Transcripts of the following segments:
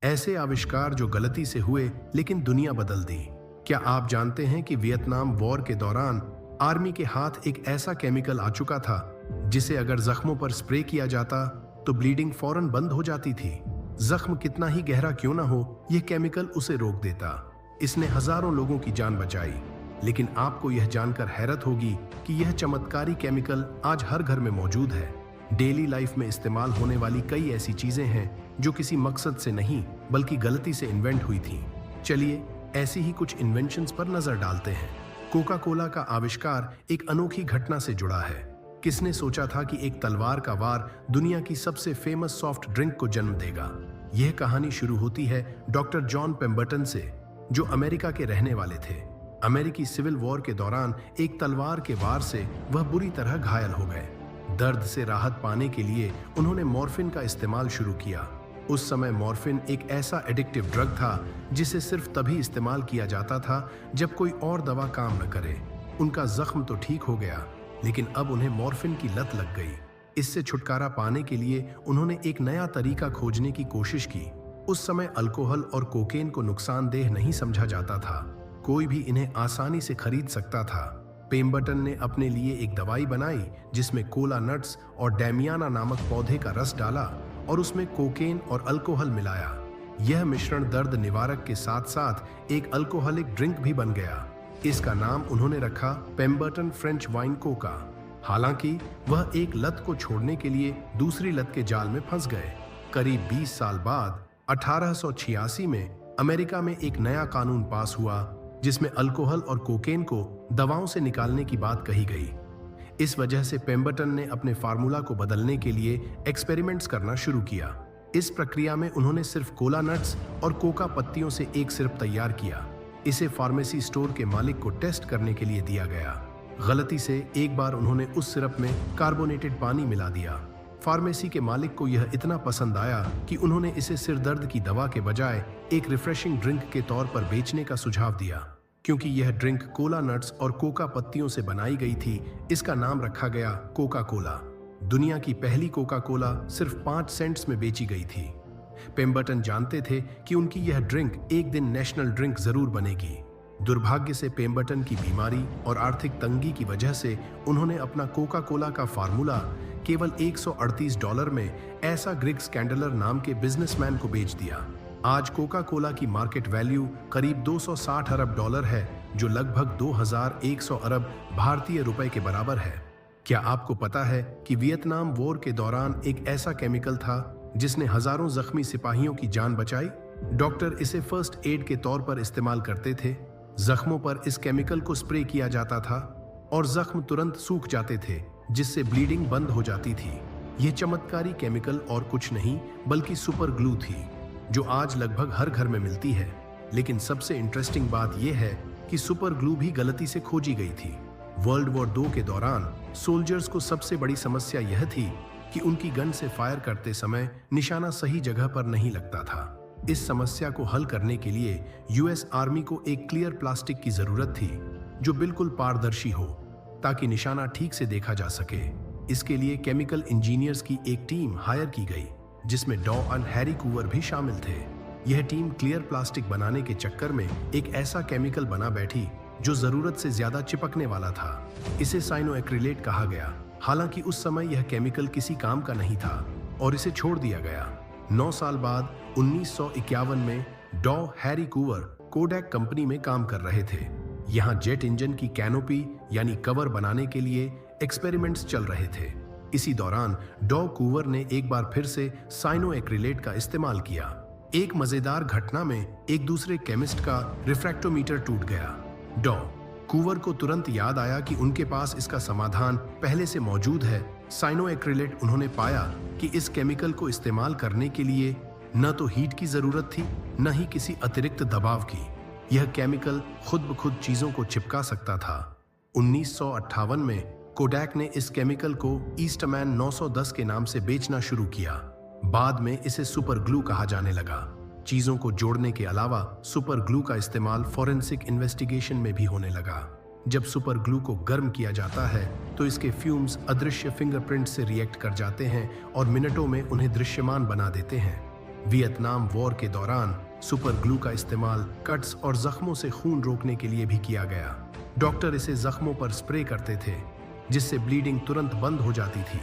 ऐसे आविष्कार जो गलती से हुए लेकिन दुनिया बदल दी। क्या आप जानते हैं कि वियतनाम वॉर के दौरान आर्मी के हाथ एक ऐसा केमिकल आ चुका था जिसे अगर जख्मों पर स्प्रे किया जाता तो ब्लीडिंग फौरन बंद हो जाती थी। जख्म कितना ही गहरा क्यों ना हो, यह केमिकल उसे रोक देता। इसने हजारों लोगों की जान बचाई। लेकिन आपको यह जानकर हैरत होगी कि यह चमत्कारी केमिकल आज हर घर में मौजूद है। डेली लाइफ में इस्तेमाल होने वाली कई ऐसी चीजें हैं जो किसी मकसद से नहीं बल्कि गलती से इन्वेंट हुई थी। चलिए ऐसी ही कुछ इन्वेंशंस पर नजर डालते हैं। कोका कोला का आविष्कार एक अनोखी घटना से जुड़ा है। किसने सोचा था कि एक तलवार का वार दुनिया की सबसे फेमस सॉफ्ट ड्रिंक को जन्म देगा। यह कहानी शुरू होती है डॉक्टर जॉन पेम्बर्टन से, जो अमेरिका के रहने वाले थे। अमेरिकी सिविल वॉर के दौरान एक तलवार के वार से वह बुरी तरह घायल हो गए। दर्द से राहत पाने के लिए उन्होंने मॉर्फिन का इस्तेमाल शुरू किया। उस समय मॉर्फिन एक ऐसा एडिक्टिव ड्रग था जिसे सिर्फ तभी इस्तेमाल किया जाता था जब कोई और दवा काम न करे। उनका जख्म तो ठीक हो गया, लेकिन अब उन्हें मॉर्फिन की लत लग गई। इससे छुटकारा पाने के लिए उन्होंने एक नया तरीका खोजने की कोशिश की। उस समय अल्कोहल और कोकेन को नुकसानदेह नहीं समझा जाता था। कोई भी इन्हें आसानी से खरीद सकता था। पेम्बर्टन ने अपने लिए एक दवाई बनाई जिसमें कोला नट्स और डैमियाना नामक पौधे का रस डाला और उसमें कोकेन और अल्कोहल मिलाया। यह मिश्रण दर्द निवारक के साथ साथ एक अल्कोहलिक ड्रिंक भी बन गया। इसका नाम उन्होंने रखा पेम्बर्टन फ्रेंच वाइन कोका। हालांकि वह एक लत को छोड़ने के लिए दूसरी लत के जाल में फंस गए। करीब 20 साल बाद 1886 में अमेरिका में एक नया कानून पास हुआ जिसमें अल्कोहल और कोकेन को दवाओं से निकालने की बात कही गई। इस वजह से पेम्बर्टन ने अपने फार्मूला को बदलने के लिए एक्सपेरिमेंट्स करना शुरू किया। इस प्रक्रिया में उन्होंने सिर्फ कोला नट्स और कोका पत्तियों से एक सिरप तैयार किया। इसे फार्मेसी स्टोर के मालिक को टेस्ट करने के लिए दिया गया। गलती से एक बार उन्होंने उस सिरप में कार्बोनेटेड पानी मिला दिया। फार्मेसी के मालिक को यह इतना पसंद आया कि उन्होंने इसे सिरदर्द की दवा के बजाय एक रिफ्रेशिंग ड्रिंक के तौर पर बेचने का सुझाव दिया। क्योंकि यह ड्रिंक कोला नट्स और कोका पत्तियों से बनाई गई थी, इसका नाम रखा गया कोका कोला। दुनिया की पहली कोका कोला सिर्फ 5 सेंट्स में बेची गई थी। पेम्बर्टन जानते थे कि उनकी यह ड्रिंक एक दिन नेशनल ड्रिंक जरूर बनेगी। दुर्भाग्य से पेम्बर्टन की बीमारी और आर्थिक तंगी की वजह से उन्होंने अपना कोका कोला का फार्मूला केवल $138 में ऐसा ग्रिग स्कैंडलर नाम के बिजनेसमैन को बेच दिया। आज कोका कोला की मार्केट वैल्यू करीब $260 अरब है, जो लगभग 2100 अरब भारतीय रुपए के बराबर है। क्या आपको पता है कि वियतनाम वॉर के दौरान एक ऐसा केमिकल था जिसने हजारों जख्मी सिपाहियों की जान बचाई? डॉक्टर इसे फर्स्ट एड के तौर पर इस्तेमाल करते थे। जख्मों पर इस केमिकल को स्प्रे किया जाता था और जख्म तुरंत सूख जाते थे, जिससे ब्लीडिंग बंद हो जाती थी। यह चमत्कारी केमिकल और कुछ नहीं बल्कि सुपर ग्लू थी, जो आज लगभग हर घर में मिलती है। लेकिन सबसे इंटरेस्टिंग बात यह है कि सुपर ग्लू भी गलती से खोजी गई थी। वर्ल्ड वॉर 2 के दौरान सोल्जर्स को सबसे बड़ी समस्या यह थी कि उनकी गन से फायर करते समय निशाना सही जगह पर नहीं लगता था। इस समस्या को हल करने के लिए यूएस आर्मी को एक क्लियर प्लास्टिक की जरूरत थी जो बिल्कुल पारदर्शी हो, ताकि निशाना ठीक से देखा जा सके। इसके लिए केमिकल इंजीनियर्स की एक टीम हायर की गई, जिसमें डॉ और हैरी कूवर भी शामिल थे। यह टीम क्लियर प्लास्टिक बनाने के चक्कर में एक ऐसा केमिकल बना बैठी जो जरूरत से ज्यादा चिपकने वाला था। इसे साइनोएक्रिलेट कहा गया। हालांकि उस समय यह केमिकल किसी काम का नहीं था और इसे छोड़ दिया गया। 9 साल बाद 1951 में डॉ हैरी कूवर कोडैक कंपनी में काम कर रहे थे। यहाँ जेट इंजन की कैनोपी यानी कवर बनाने के लिए एक्सपेरिमेंट्स चल रहे थे। इसी दौरान डॉ कूवर ने एक बार फिर से साइनोएक्रिलेट का इस्तेमाल किया। एक मजेदार घटना में एक दूसरे केमिस्ट का रिफ्रैक्टोमीटर टूट गया। डॉ कूवर को तुरंत याद आया कि उनके पास इसका समाधान पहले से मौजूद है। साइनोएक्रिलेट उन्होंने पाया कि इस केमिकल को इस्तेमाल करने के लिए न तो हीट की जरूरत थी, न ही किसी अतिरिक्त दबाव की। यह केमिकल खुद ब खुद चीजों को चिपका सकता था। 1958 में कोडैक ने इस केमिकल को ईस्टमैन 910 के नाम से बेचना शुरू किया। बाद में इसे सुपर ग्लू कहा जाने लगा। चीजों को जोड़ने के अलावा सुपर ग्लू का इस्तेमाल फॉरेंसिक इन्वेस्टिगेशन में भी होने लगा। जब सुपर ग्लू को गर्म किया जाता है तो इसके फ्यूम्स अदृश्य फिंगरप्रिंट से रिएक्ट कर जाते हैं और मिनटों में उन्हें दृश्यमान बना देते हैं। वियतनाम वॉर के दौरान सुपर ग्लू का इस्तेमाल कट्स और जख्मों से खून रोकने के लिए भी किया गया। डॉक्टर इसे जख्मों पर स्प्रे करते थे, जिससे ब्लीडिंग तुरंत बंद हो जाती थी।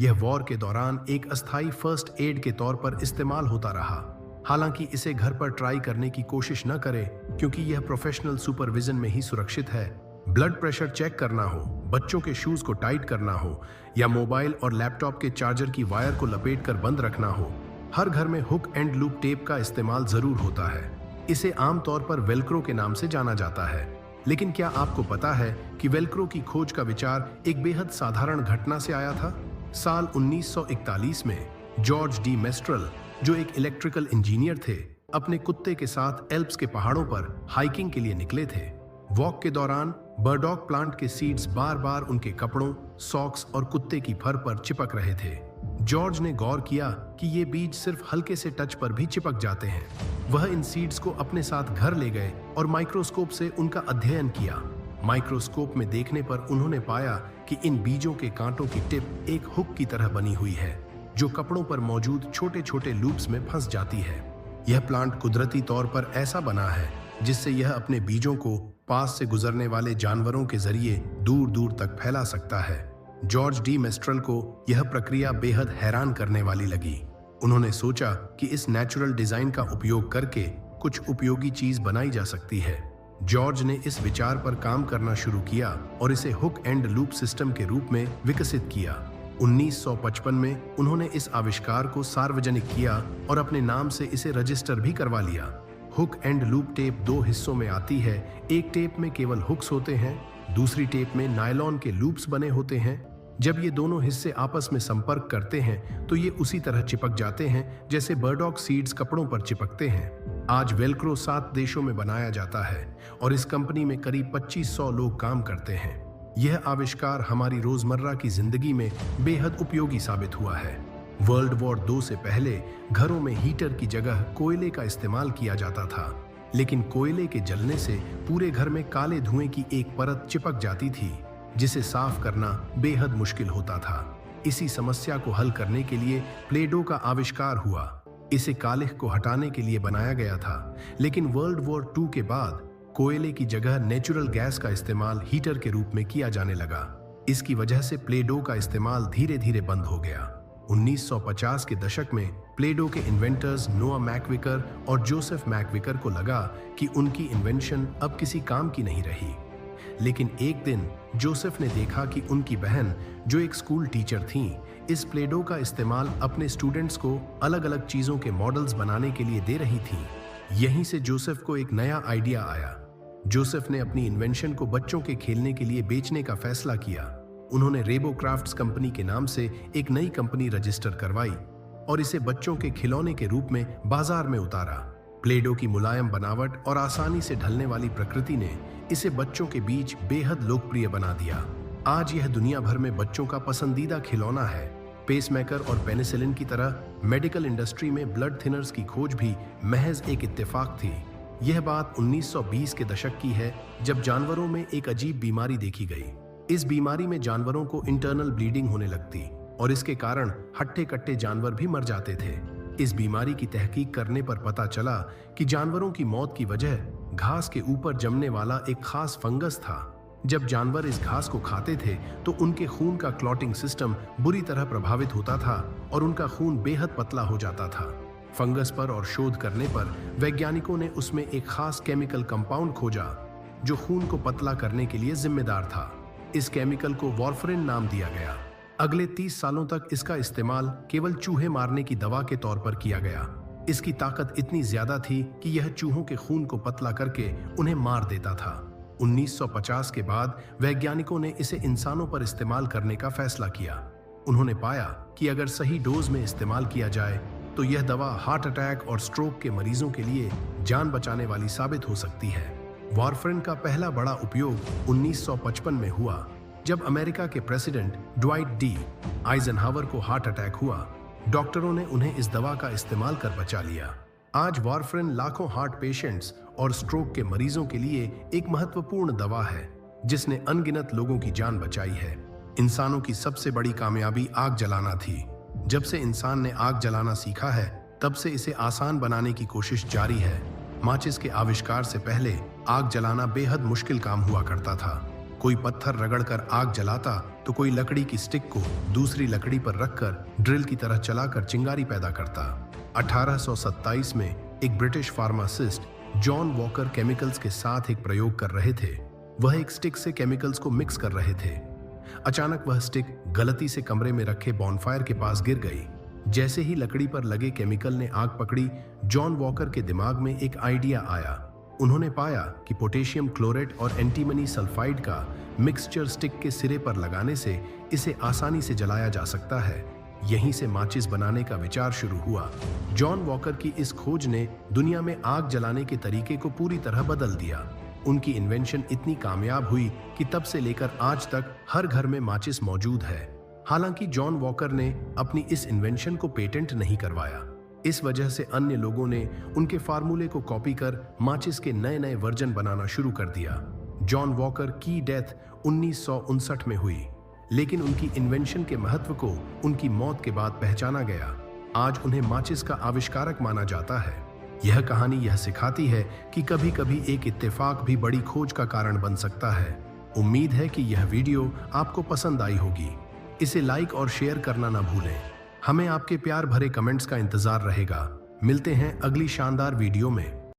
यह वॉर के दौरान एक अस्थायी फर्स्ट एड के तौर पर इस्तेमाल होता रहा। हालांकि इसे घर पर ट्राई करने की कोशिश न करें, क्योंकि यह प्रोफेशनल सुपरविजन में ही सुरक्षित है। ब्लड प्रेशर चेक करना हो, बच्चों के शूज को टाइट करना हो, या मोबाइल और लैपटॉप के चार्जर की वायर को लपेटकर बंद रखना हो, हर घर में हुक एंड लूप टेप का इस्तेमाल जरूर होता है। इसे आमतौर पर वेल्क्रो के नाम से जाना जाता है। लेकिन क्या आपको पता है कि वेल्क्रो की खोज का विचार एक बेहद साधारण घटना से आया था? साल 1941 में जॉर्ज डी मेस्ट्रल, जो एक इलेक्ट्रिकल इंजीनियर थे, अपने कुत्ते के साथ एल्प्स के पहाड़ों पर हाइकिंग के लिए निकले थे। वॉक के दौरान बर्डॉक प्लांट के सीड्स बार बार उनके कपड़ों, सॉक्स और कुत्ते की फर पर चिपक रहे थे। जॉर्ज ने गौर किया कि ये बीज सिर्फ हल्के से टच पर भी चिपक जाते हैं। वह इन सीड्स को अपने साथ घर ले गए और माइक्रोस्कोप से उनका अध्ययन किया। माइक्रोस्कोप में देखने पर उन्होंने पाया कि इन बीजों के कांटों की टिप एक हुक की तरह बनी हुई है, जो कपड़ों पर मौजूद छोटे छोटे लूप्स में फंस जाती है। यह प्लांट कुदरती तौर पर ऐसा बना है जिससे यह अपने बीजों को पास से गुजरने वाले जानवरों के जरिए दूर दूर तक फैला सकता है। जॉर्ज डी मेस्ट्रल को यह प्रक्रिया बेहद हैरान करने वाली लगी। उन्होंने सोचा कि इस नेचुरल डिजाइन का उपयोग करके कुछ उपयोगी चीज बनाई जा सकती है। जॉर्ज ने इस विचार पर काम करना शुरू किया और इसे हुक एंड लूप सिस्टम के रूप में विकसित किया। 1955 में उन्होंने इस आविष्कार को सार्वजनिक किया और अपने नाम से इसे रजिस्टर भी करवा लिया। हुक एंड लूप टेप दो हिस्सों में आती है। एक टेप में केवल हुक्स होते हैं, दूसरी टेप में नायलॉन के लूप्स बने होते हैं। जब ये दोनों हिस्से आपस में संपर्क करते हैं तो ये उसी तरह चिपक जाते हैं जैसे बर्डॉक सीड्स कपड़ों पर चिपकते हैं। आज वेल्क्रो 7 देशों में बनाया जाता है और इस कंपनी में करीब 2500 लोग काम करते हैं। यह आविष्कार हमारी रोजमर्रा की जिंदगी में बेहद उपयोगी साबित हुआ है। वर्ल्ड वॉर 2 से पहले घरों में हीटर की जगह कोयले का इस्तेमाल किया जाता था, लेकिन कोयले के जलने से पूरे घर में काले धुएं की एक परत चिपक जाती थी, जिसे साफ करना बेहद मुश्किल होता था। इसी समस्या को हल करने के लिए प्ले-डो का आविष्कार हुआ। इसे कालिख को हटाने के लिए बनाया गया था, लेकिन वर्ल्ड वॉर 2 के बाद कोयले की जगह नेचुरल गैस का इस्तेमाल हीटर के रूप में किया जाने लगा। इसकी वजह से प्ले-डो का इस्तेमाल धीरे धीरे बंद हो गया। 1950 के दशक में प्ले-डो के इन्वेंटर्स नोआ मैकविकर और जोसेफ मैकविकर को लगा कि उनकी इन्वेंशन अब किसी काम की नहीं रही। लेकिन एक दिन जोसेफ ने देखा कि उनकी बहन, जो एक स्कूल टीचर थीं, इस प्ले-डो का इस्तेमाल अपने स्टूडेंट्स को अलग अलग चीजों के मॉडल्स बनाने के लिए दे रही थीं। यहीं से जोसेफ को एक नया आइडिया आया। जोसेफ ने अपनी इन्वेंशन को बच्चों के खेलने के लिए बेचने का फैसला किया। उन्होंने रेबो क्राफ्ट्स कंपनी के नाम से एक नई कंपनी रजिस्टर करवाई और इसे बच्चों के खिलौने के रूप में बाजार में उतारा। प्ले-डो की मुलायम बनावट और आसानी से ढलने वाली प्रकृति ने इसे बच्चों के बीच बेहद लोकप्रिय बना दिया। आज यह दुनिया भर में बच्चों का पसंदीदा खिलौना है। पेसमेकर और पेनिसिलिन की तरह मेडिकल इंडस्ट्री में ब्लड थिनर्स की खोज भी महज एक इत्तेफाक थी। यह बात 1920 के दशक की है, जब जानवरों में एक अजीब बीमारी देखी गई। इस बीमारी में जानवरों को इंटरनल ब्लीडिंग होने लगती और इसके कारण हट्टे कट्टे जानवर भी मर जाते थे। इस बीमारी की तहकीक करने पर पता चला कि जानवरों की मौत की वजह घास के ऊपर जमने वाला एक खास फंगस था। जब जानवर इस घास को खाते थे तो उनके खून का क्लॉटिंग सिस्टम बुरी तरह प्रभावित होता था और उनका खून बेहद पतला हो जाता था। फंगस पर और शोध करने पर वैज्ञानिकों ने उसमें एक खास केमिकल कंपाउंड खोजा जो खून को पतला करने के लिए जिम्मेदार था। इस केमिकल को वार्फरिन नाम दिया गया। अगले 30 सालों तक इसका इस्तेमाल केवल चूहे मारने की दवा के तौर पर किया गया। इसकी ताकत इतनी ज्यादा थी कि यह चूहों के खून को पतला करके उन्हें मार देता था। 1950 के बाद वैज्ञानिकों ने इसे इंसानों पर इस्तेमाल करने का फैसला किया। उन्होंने पाया कि अगर सही डोज में इस्तेमाल किया जाए तो यह दवा हार्ट अटैक और स्ट्रोक के मरीजों के लिए जान बचाने वाली साबित हो सकती है। वार्फरिन का पहला बड़ा उपयोग 1955 में हुआ, जब अमेरिका के प्रेसिडेंट ड्वाइट डी आइजनहावर को हार्ट अटैक हुआ। डॉक्टरों ने उन्हें इस दवा का इस्तेमाल कर बचा लिया। आज वार्फरिन लाखों हार्ट पेशेंट्स और स्ट्रोक के मरीजों के लिए एक महत्वपूर्ण दवा है, जिसने अनगिनत लोगों की जान बचाई है। इंसानों की सबसे बड़ी कामयाबी आग जलाना थी। जब से इंसान ने आग जलाना सीखा है, तब से इसे आसान बनाने की कोशिश जारी है। माचिस के आविष्कार से पहले आग जलाना बेहद मुश्किल काम हुआ करता था। कोई पत्थर रगड़कर आग जलाता तो कोई लकड़ी की स्टिक को दूसरी लकड़ी पर रखकर ड्रिल की तरह चलाकर चिंगारी पैदा करता। 1827 में एक British pharmacist John walker chemicals के साथ एक प्रयोग कर रहे थे। वह एक स्टिक से केमिकल्स को मिक्स कर रहे थे। अचानक वह स्टिक गलती से कमरे में रखे बॉनफायर के पास गिर गई। जैसे ही लकड़ी पर लगे केमिकल ने आग पकड़ी, जॉन वॉकर के दिमाग में एक आइडिया आया। उन्होंने पाया कि पोटेशियम क्लोरेट और एंटीमनी सल्फाइड का मिक्सचर स्टिक के सिरे पर लगाने से इसे आसानी से जलाया जा सकता है। यहीं से माचिस बनाने का विचार शुरू हुआ। जॉन वॉकर की इस खोज ने दुनिया में आग जलाने के तरीके को पूरी तरह बदल दिया। उनकी इन्वेंशन इतनी कामयाब हुई कि तब से लेकर आज तक हर घर में माचिस मौजूद है। हालांकि जॉन वॉकर ने अपनी इस इन्वेंशन को पेटेंट नहीं करवाया। इस वजह से अन्य लोगों ने उनके फार्मूले को कॉपी कर माचिस के नए नए वर्जन बनाना शुरू कर दिया। जॉन वॉकर की डेथ 1959 में हुई, लेकिन उनकी इन्वेंशन के महत्व को उनकी मौत के बाद पहचाना गया। आज उन्हें माचिस का आविष्कारक माना जाता है। यह कहानी यह सिखाती है कि कभी कभी एक इत्तेफाक भी बड़ी खोज का कारण बन सकता है। उम्मीद है कि यह वीडियो आपको पसंद आई होगी। इसे लाइक और शेयर करना ना भूलें। हमें आपके प्यार भरे कमेंट्स का इंतजार रहेगा। मिलते हैं अगली शानदार वीडियो में।